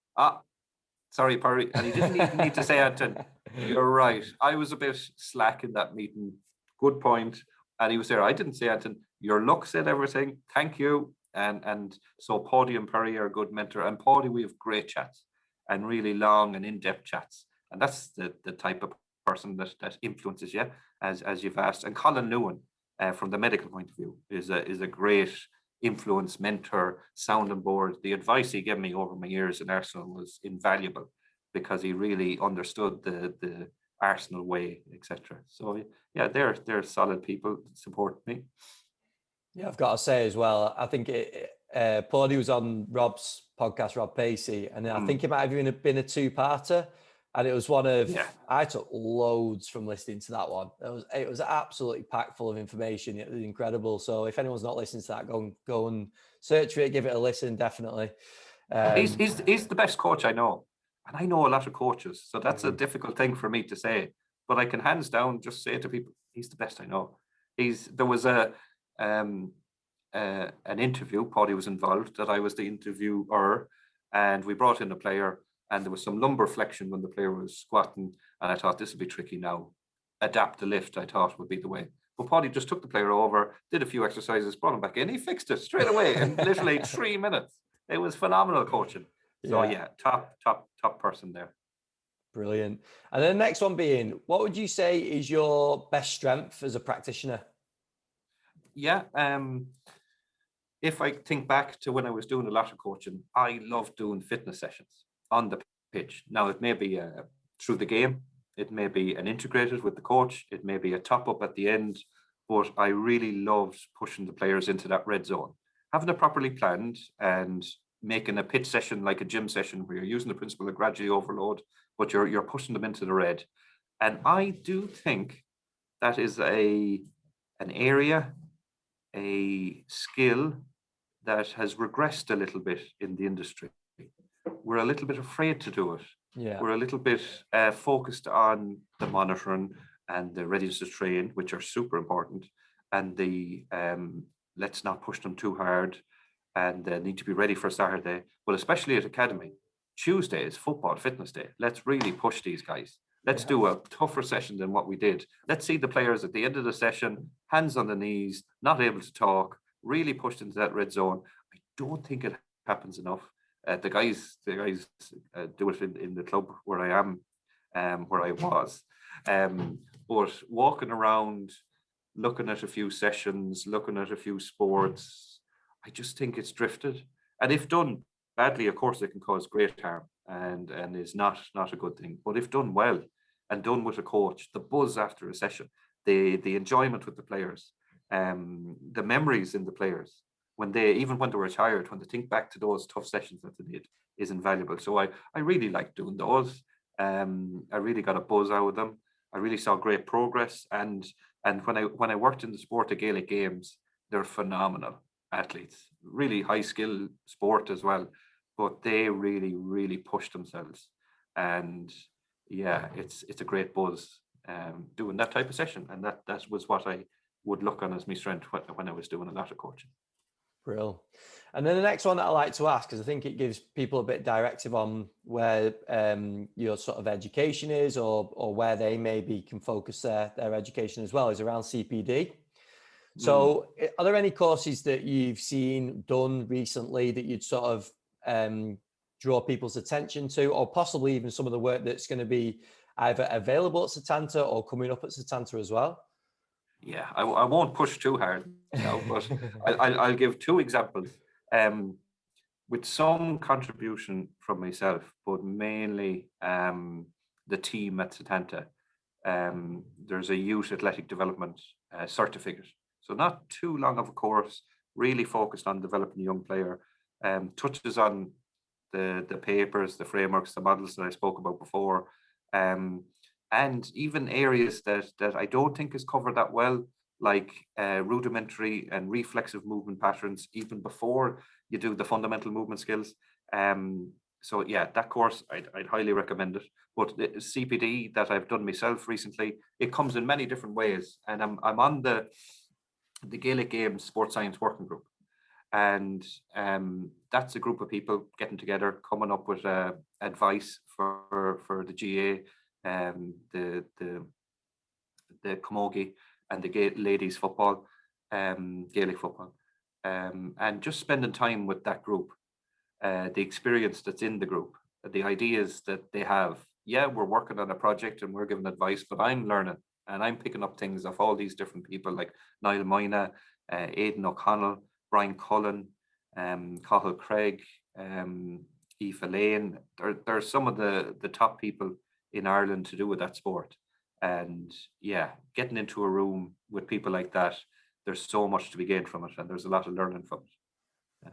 sorry, Perry. And he didn't even need to say anything. You're right. I was a bit slack in that meeting. Good point. And he was there. I didn't say anything. Your look said everything. Thank you. And so Paddy and Perry are a good mentor. And Paddy, we have great chats and really long and in-depth chats. And that's the type of person that influences you, as you've asked. And Colin Lewin, from the medical point of view, is a great influence, mentor, sounding board. The advice he gave me over my years in Arsenal was invaluable, because he really understood the Arsenal way, etc. So yeah, they're solid people that support me. Yeah, I've got to say as well, I think Paddy was on Rob's podcast, Rob Pacey, and I think it might have even been a two-parter. And it was one of, I took loads from listening to that one. It was absolutely packed full of information. It was incredible. So if anyone's not listening to that, go and search for it, give it a listen, definitely. He's the best coach I know. And I know a lot of coaches, so that's a difficult thing for me to say. But I can hands down just say to people, he's the best I know. There was an interview, Paddy was involved, that I was the interviewer, and we brought in a player, and there was some lumbar flexion when the player was squatting, and I thought this would be tricky now. Adapt the lift, I thought, would be the way. But Paddy just took the player over, did a few exercises, brought him back in, he fixed it straight away in literally 3 minutes. It was phenomenal coaching. So yeah, top person there. Brilliant. And then the next one being, what would you say is your best strength as a practitioner? Yeah, if I think back to when I was doing a lot of coaching, I loved doing fitness sessions on the pitch. Now, it may be through the game, it may be an integrated with the coach, it may be a top up at the end, but I really loved pushing the players into that red zone. Having it properly planned and making a pitch session like a gym session where you're using the principle of gradually overload, but you're pushing them into the red. And I do think that is an area, a skill that has regressed a little bit in the industry. We're a little bit afraid to do it. Yeah. We're a little bit focused on the monitoring and the readiness to train, which are super important, and the let's not push them too hard, and they need to be ready for Saturday. But especially at Academy, Tuesday is football fitness day. Let's really push these guys. Let's do a tougher session than what we did. Let's see the players at the end of the session, hands on the knees, not able to talk, really pushed into that red zone. I don't think it happens enough. The guys do it in the club where I am, where I was. But walking around, looking at a few sessions, looking at a few sports, I just think it's drifted. And if done badly, of course, it can cause great harm and is not a good thing. But if done well and done with a coach, the buzz after a session, the enjoyment with the players, the memories in the players, when they were tired, when they think back to those tough sessions that they did, is invaluable. So I really like doing those. I really got a buzz out of them. I really saw great progress. And when I worked in the sport of Gaelic games, they're phenomenal athletes, really high skill sport as well. But they really, really push themselves. And yeah, it's a great buzz doing that type of session. And that was what I would look on as my strength when I was doing a lot of coaching. Brilliant. And then the next one that I like to ask, because I think it gives people a bit directive on where your sort of education is, or where they maybe can focus their education as well, is around CPD. So are there any courses that you've seen done recently that you'd sort of draw people's attention to, or possibly even some of the work that's going to be either available at Setanta or coming up at Setanta as well? Yeah, I won't push too hard now, but I'll give two examples with some contribution from myself, but mainly the team at Setanta. There's a youth athletic development certificate. So not too long of a course, really focused on developing a young player, touches on the papers, the frameworks, the models that I spoke about before, and even areas that I don't think is covered that well, like rudimentary and reflexive movement patterns, even before you do the fundamental movement skills. So yeah, that course, I'd highly recommend it. But the CPD that I've done myself recently, it comes in many different ways. And I'm on the Gaelic Games Sports Science Working Group. And that's a group of people getting together, coming up with advice for the GA, the camogie and the ladies football, Gaelic football, and just spending time with that group, the experience that's in the group, the ideas that they have. Yeah, we're working on a project and we're giving advice, but I'm learning and I'm picking up things off all these different people like Niall Moyna, Aidan O'Connell, Brian Cullen, Cathal Craig, Aoife Lane. They're some of the top people in Ireland to do with that sport. And yeah, getting into a room with people like that, there's so much to be gained from it, and there's a lot of learning from it.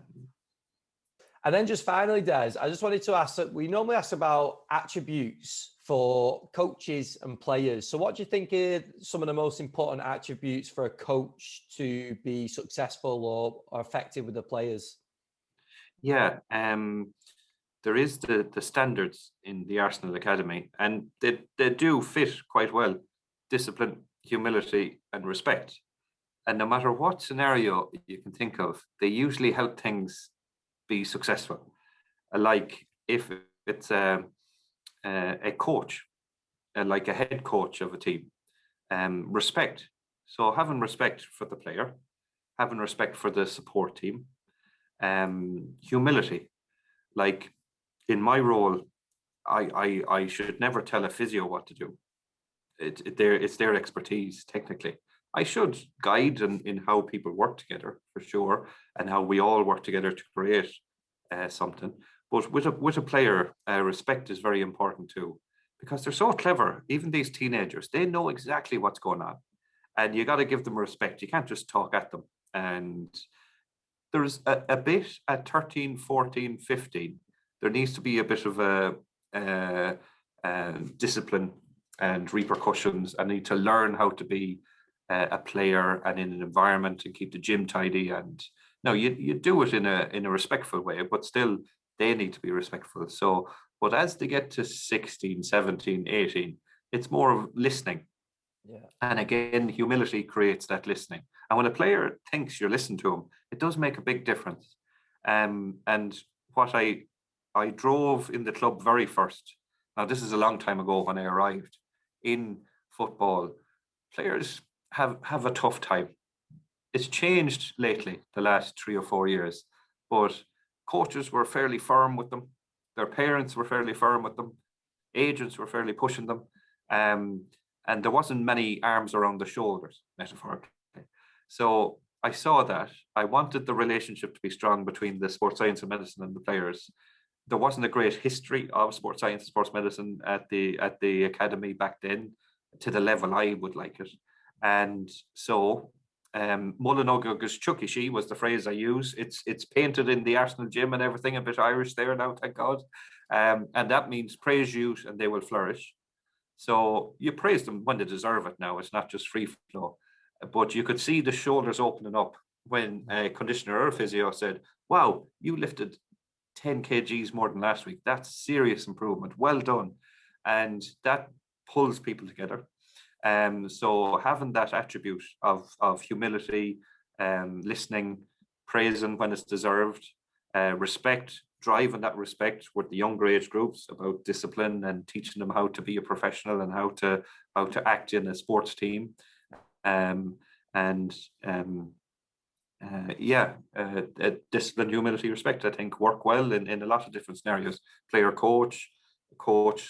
And then just finally, Des, I just wanted to ask that we normally ask about attributes for coaches and players. So what do you think are some of the most important attributes for a coach to be successful or effective with the players? Yeah, there is the standards in the Arsenal Academy, and they do fit quite well: discipline, humility, and respect. And no matter what scenario you can think of, they usually help things be successful. Like if it's a coach, like a head coach of a team, respect. So having respect for the player, having respect for the support team, humility. Like in my role, I should never tell a physio what to do. It's their expertise technically. I should guide in how people work together for sure, and how we all work together to create something. But with a player, respect is very important too, because they're so clever. Even these teenagers, they know exactly what's going on, and you got to give them respect. You can't just talk at them. And there's a bit at 13, 14, 15. There needs to be a bit of a discipline and repercussions. I need to learn how to be a player and in an environment and keep the gym tidy. And no, you do it in a respectful way, but still they need to be respectful. So, but as they get to 16, 17, 18, it's more of listening. Yeah. And again, humility creates that listening. And when a player thinks you're listening to him, it does make a big difference. And what I drove in the club very first, now this is a long time ago when I arrived, in football, players have a tough time. It's changed lately, the last 3 or 4 years, but coaches were fairly firm with them. Their parents were fairly firm with them. Agents were fairly pushing them. And there wasn't many arms around the shoulders, metaphorically. So I saw that. I wanted the relationship to be strong between the sports science and medicine and the players. There wasn't a great history of sports science and sports medicine at the academy back then to the level I would like it. And so Mullinoggus Chuckishi was the phrase I use. It's painted in the Arsenal gym and everything, a bit Irish there now, thank God. And that means praise youth and they will flourish. So you praise them when they deserve it now. It's not just free flow. But you could see the shoulders opening up when a conditioner or a physio said, wow, you lifted 10 kgs more than last week. That's serious improvement. Well done. And that pulls people together. So having that attribute of humility, listening, praising when it's deserved, respect, driving that respect with the younger age groups about discipline and teaching them how to be a professional and how to act in a sports team. Discipline, humility, respect, I think work well in a lot of different scenarios. Player, coach,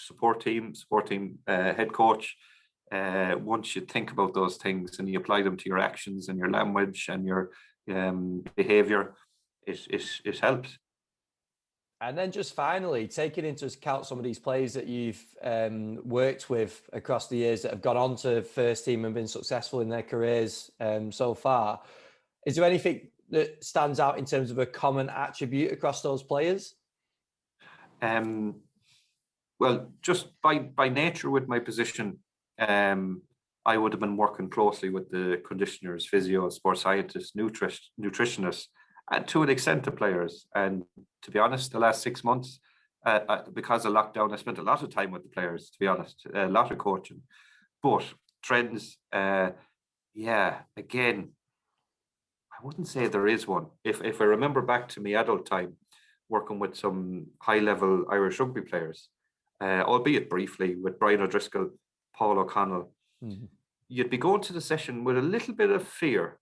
support team, head coach. Once you think about those things and you apply them to your actions and your language and your behavior, it helps. And then just finally, taking into account some of these players that you've worked with across the years that have gone on to first team and been successful in their careers so far, is there anything that stands out in terms of a common attribute across those players? Well, just by nature with my position, I would have been working closely with the conditioners, physios, sports scientists, nutritionists, and to an extent the players. And to be honest, the last 6 months, because of lockdown, I spent a lot of time with the players, to be honest, a lot of coaching. But trends, again, I wouldn't say there is one. If I remember back to my adult time, working with some high-level Irish rugby players, albeit briefly with Brian O'Driscoll, Paul O'Connell, you'd be going to the session with a little bit of fear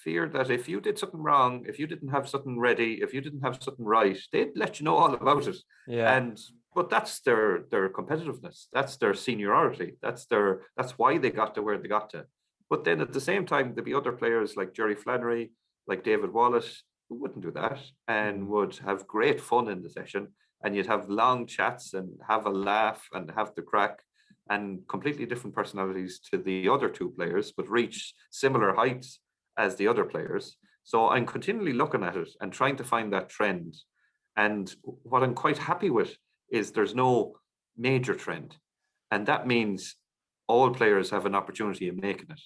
that if you did something wrong, if you didn't have something ready, if you didn't have something right, they'd let you know all about it. Yeah. But that's their competitiveness, that's their seniority, that's why they got to where they got to. But then at the same time, there'd be other players like Jerry Flannery, like David Wallace, who wouldn't do that and would have great fun in the session. And you'd have long chats and have a laugh and have the crack, and completely different personalities to the other two players, but reach similar heights as the other players. So I'm continually looking at it and trying to find that trend. And what I'm quite happy with is there's no major trend. And that means all players have an opportunity of making it.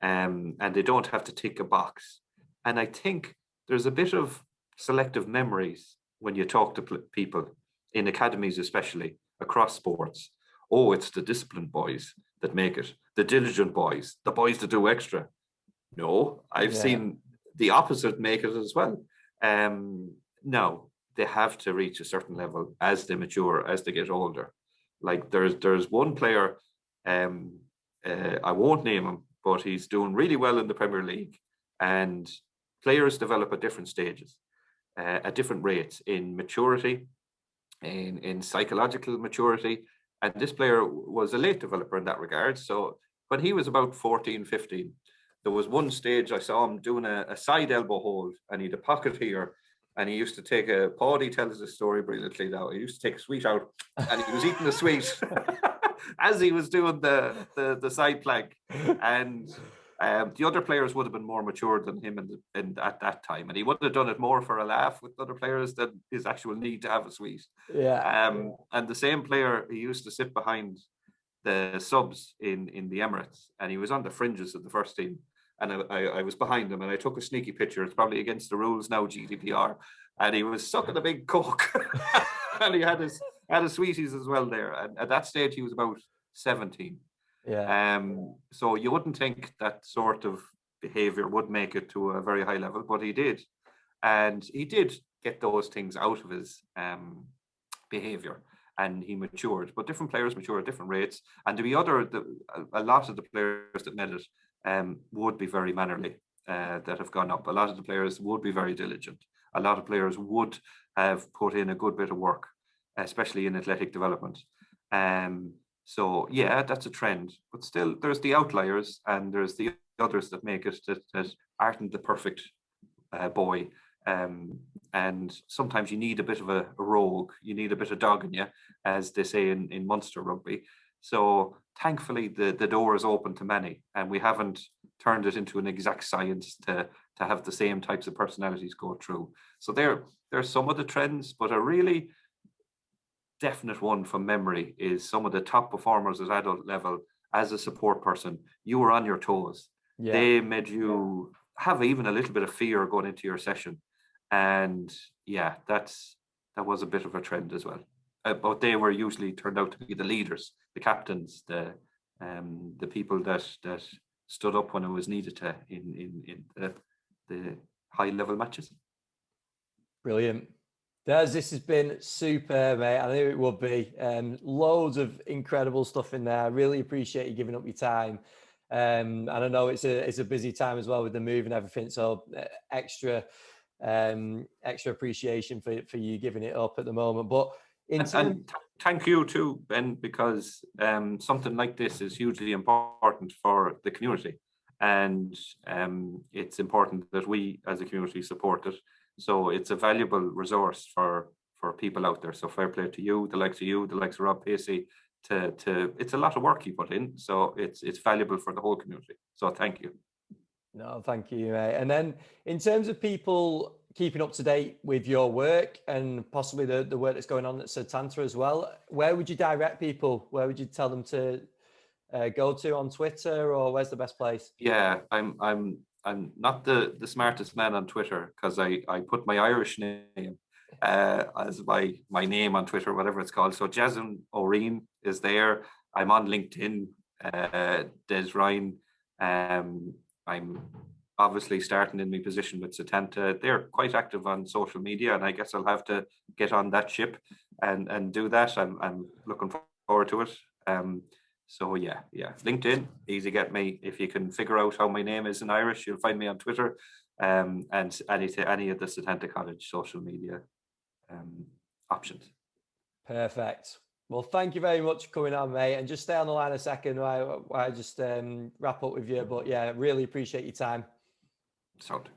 And they don't have to tick a box. And I think there's a bit of selective memories when you talk to people in academies, especially across sports. Oh, it's the disciplined boys that make it, the diligent boys, the boys that do extra. No, I've seen the opposite make it as well. No, they have to reach a certain level as they mature, as they get older. Like there's one player, I won't name him, but he's doing really well in the Premier League, and players develop at different stages, at different rates in maturity, in psychological maturity. And this player was a late developer in that regard. So when he was about 14, 15, there was one stage I saw him doing a side elbow hold, and he had a pocket here, and he used to take Paddy tells the story brilliantly now. He used to take a sweet out, and he was eating the sweet as he was doing the side plank. And the other players would have been more mature than him at that time, and he would have done it more for a laugh with other players than his actual need to have a sweet. And the same player, he used to sit behind the subs in the Emirates, and he was on the fringes of the first team. And I was behind him, and I took a sneaky picture. It's probably against the rules now, GDPR. And he was sucking a big coke, and he had his sweeties as well there. And at that stage, he was about 17. So you wouldn't think that sort of behavior would make it to a very high level, but he did. And he did get those things out of his behavior. and he matured. But different players mature at different rates, and a lot of the players that made it would be very mannerly, that have gone up. A lot of the players would be very diligent. A lot of players would have put in a good bit of work, especially in athletic development. So yeah, that's a trend. But still, there's the outliers, and there's the others that make it that aren't the perfect boy. And sometimes you need a bit of a rogue. You need a bit of dog in you, as they say in Munster rugby. So thankfully, the door is open to many, and we haven't turned it into an exact science to have the same types of personalities go through. So there's some of the trends, but a really definite one from memory is some of the top performers at adult level. As a support person, you were on your toes. Yeah. They made you have even a little bit of fear going into your session, and yeah, that was a bit of a trend as well. But they were usually turned out to be the leaders, the captains, the people that stood up when it was needed to in the high level matches. Brilliant. Des, this has been super, mate. I knew it would be. Loads of incredible stuff in there. I really appreciate you giving up your time. And I know it's a busy time as well with the move and everything. So extra appreciation for you giving it up at the moment. But thank you too, Ben, because something like this is hugely important for the community, and it's important that we as a community support it. So it's a valuable resource for people out there. So fair play to you, the likes of Rob Pacey. It's a lot of work you put in, so it's valuable for the whole community. So thank you. No, thank you, mate. And then in terms of people keeping up to date with your work and possibly the work that's going on at Setanta as well, where would you direct people? Where would you tell them to go to on Twitter, or where's the best place? Yeah, I'm not the smartest man on Twitter, because I put my Irish name as my name on Twitter, whatever it's called. So Jason O'Reen is there. I'm on LinkedIn, Des Ryan. I'm obviously starting in my position with Setanta. They're quite active on social media, and I guess I'll have to get on that ship and do that. I'm looking forward to it. So yeah, LinkedIn, easy get me. If you can figure out how my name is in Irish, you'll find me on Twitter, and any of the Setanta College social media options. Perfect. Well, thank you very much for coming on, mate. And just stay on the line a second while I just wrap up with you. But yeah, really appreciate your time. Sound.